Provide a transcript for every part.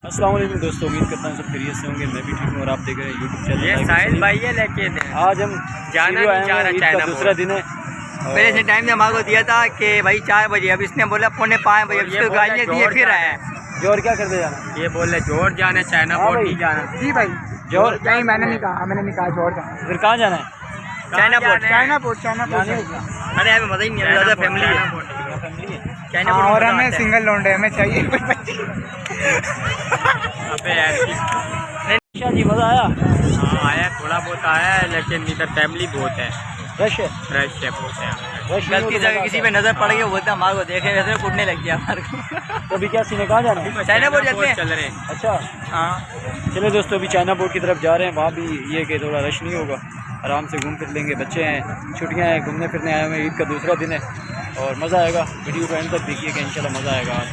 अस्सलाम वालेकुम दोस्तों, उम्मीद करता हूँ सब खैरियत से होंगे। मैं भी ठीक हूँ और आप देख रहे हैं यूट्यूब चैनल। ये साहिल भाई है, लेकिन आज हम जाना नहीं चाह रहा, चाइना दूसरा दिन है। पहले से टाइम हमारे को दिया था कि भाई 4 बजे, अब इसने बोला 4:45 बजे, इसको गालियाँ दिए फिर आया है। जोर क्या कर दे जाना? ये बोल रहे जोर जाना है, चाइना पोर्ट नहीं जाना। जी भाई, जोर नहीं मैंने नहीं कहा जोर जाना। फिर कहाँ जाना है? China port. अरे हमें मजा ही नहीं आता, ज़्यादा फैमिली है चाइना पोर्ट और हमें सिंगल लौंडे हमें चाहिए। जी मज़ा आया? हाँ आया, थोड़ा बहुत आया है, लेकिन इधर फैमिली बहुत है, रश है बहुत है। रश गलती से किसी पे नजर पड़ गई, वो बोलता हमारे को देखे वैसे कूदने लग गया हमारे को। तो अभी क्या सीन है, कहाँ जाना है? चाइना पोर्ट चलते हैं। चल रहे हैं। अच्छा हाँ चलो दोस्तों, अभी चाइना पोर्ट की तरफ जा रहे हैं। वहाँ भी ये कि थोड़ा रश नहीं होगा, आराम से घूम फिर लेंगे। बच्चे हैं, छुट्टियाँ हैं, घूमने फिरने आए हुए हैं, ईद का दूसरा दिन है और मज़ा आएगा। वीडियो को एंड तक देखिएगा, इंशाल्लाह मज़ा आएगा आज।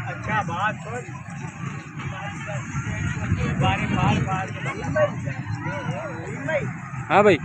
अच्छा बात हाँ भाई,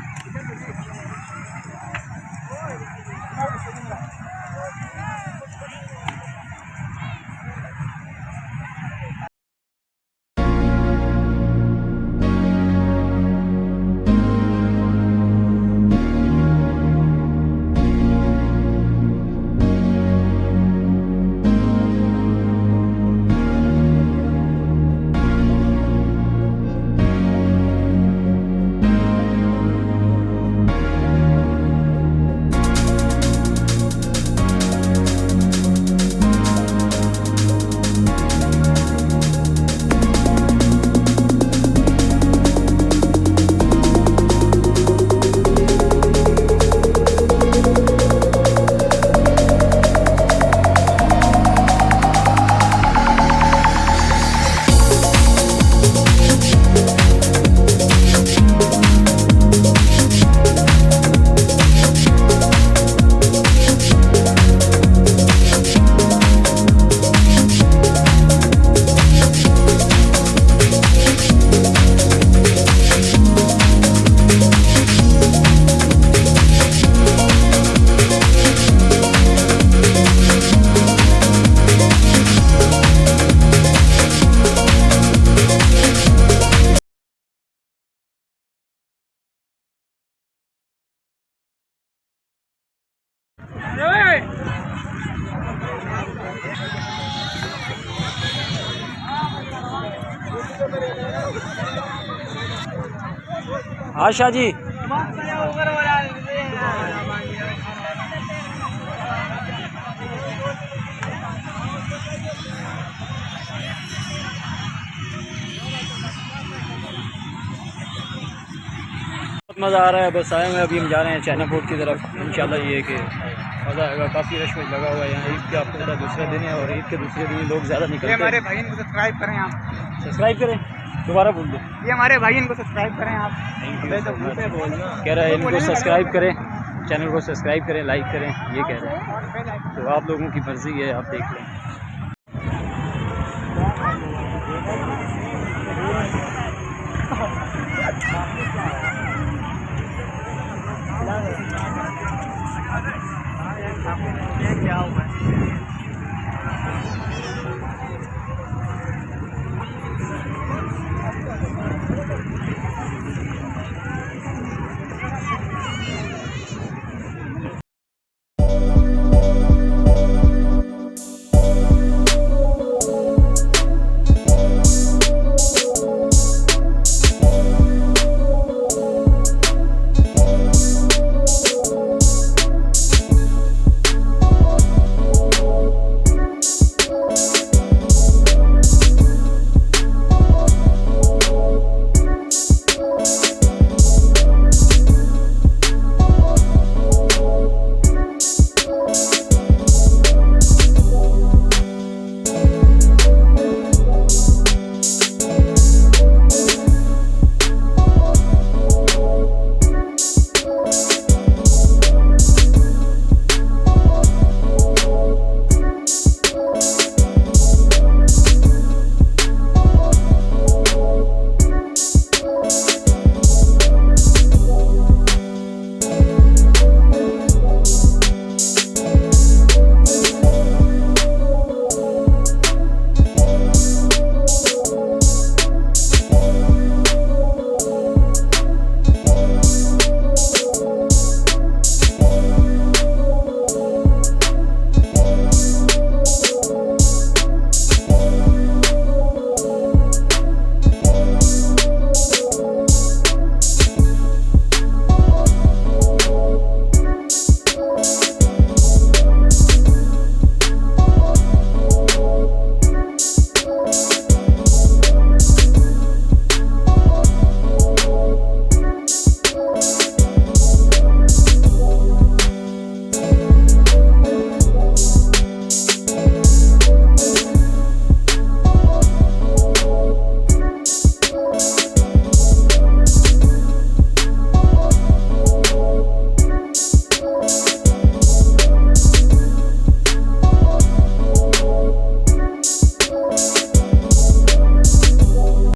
आशा जी मज़ा आ रहा है। बस आए हुए, अभी हम जा रहे हैं चाइना पोर्ट की तरफ। इंशाल्लाह ये कि मज़ा आएगा। काफ़ी रश लगा हुआ है यहाँ। ईद का आपको पता दूसरा दिन है और ईद के दूसरे दिन लोग ज़्यादा निकलते हैं। हमारे भाई इनको सब्सक्राइब करें आप, सब्सक्राइब करें, दोबारा बोल दो। ये हमारे भाई इनको सब्सक्राइब करें आप। Thank you. कह रहा है इनको सब्सक्राइब करें, चैनल को सब्सक्राइब करें, लाइक करें, ये कह रहे हैं। तो आप लोगों की मर्ज़ी है, आप देख लें।